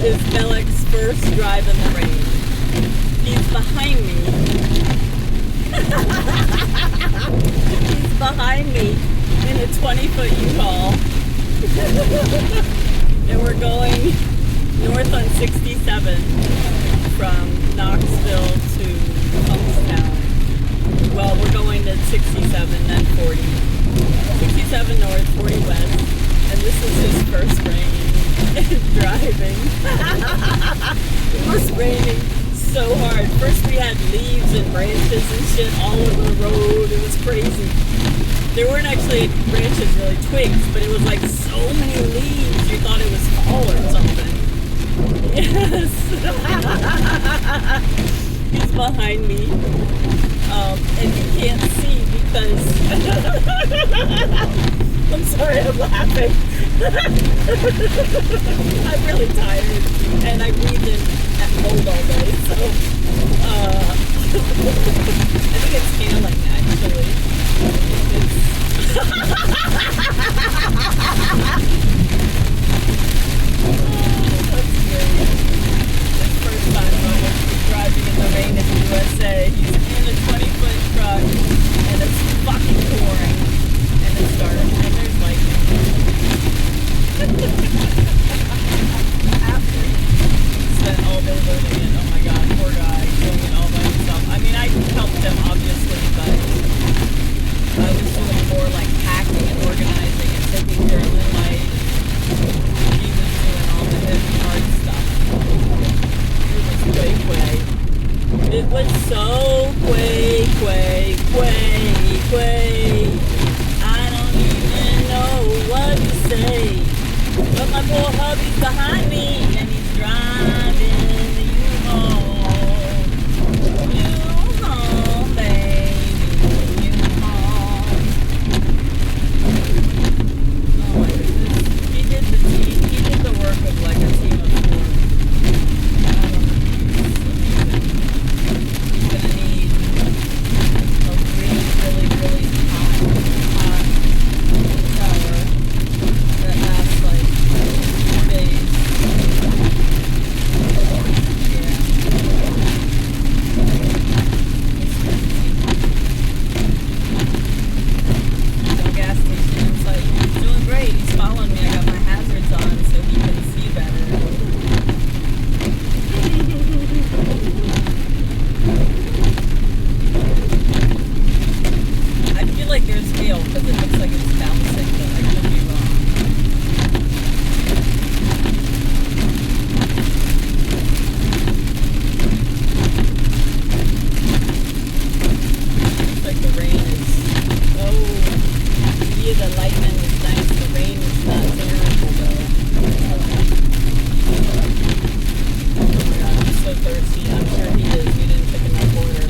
is Belik's first drive in the rain. He's behind me. He's behind me in a 20-foot U-Haul. And we're going north on 67 from Knoxville to Punkstown. Well, we're going to 67, then 40. 67 north, 40 west. And this is his first rain driving. It was raining so hard. First we had leaves and branches and shit all over the road. It was crazy. There weren't actually branches, really twigs, but it was like so many leaves. You thought it was fall or something. Yes. He's behind me. And you can't see because I'm sorry, I'm laughing. I'm really tired and I breathed in at cold all day, so I think it's hailing actually. That's great. His first time driving in the rain in the USA. He's in a 20-foot truck and it's fucking pouring and it's dark and there's lightning. After he spent all day loading it, oh my god, poor guy, doing it all by himself. I mean, I helped him obviously, but I was doing more like packing and organizing and taking care of the light. He was doing all the heavy hard stuff. It was quay. It was so quay. I don't even know what to say. But my poor hubby's behind me and he's driving the U-Haul. U-Haul, baby. U-Haul. Oh my goodness. He did the work of like a team of four. I don't know. He's gonna need a really hot shower that lasts like 4 days. Yeah. No gas station. It's like, he's doing great. He's following me. I got my hazards on so he can see better. I feel like there's hail because it looks like it's bouncing, but I could be wrong. Looks like the rain is... Oh, yeah, the lightning is nice. The rain is not terrible, though. Oh my god, I'm so thirsty. I'm sure he is. We didn't pick enough order.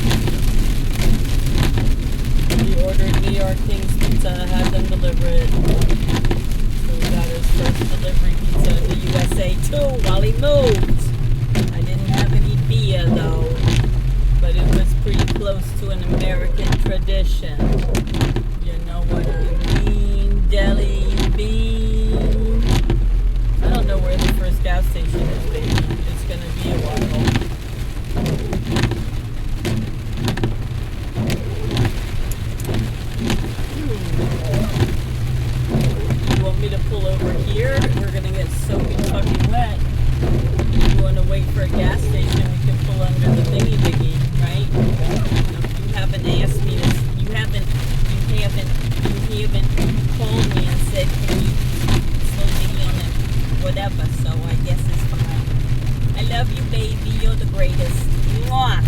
He ordered New York King's Pizza, had them deliver it. So we got his first delivery pizza in the USA too while he moved. I didn't have any beer though, but it was pretty close to an American tradition. You know what I mean? Deli bean. I don't know where the first gas station is, baby. It's gonna be a while. You want me to pull over here? We're gonna get soaking fucking wet. You wanna wait for a gas station? We can pull under the thingy diggy, right? You haven't asked me this. You haven't called me and said, can you slow diggy on it? Whatever, so I guess it's fine. I love you, baby. You're the greatest. Mwah!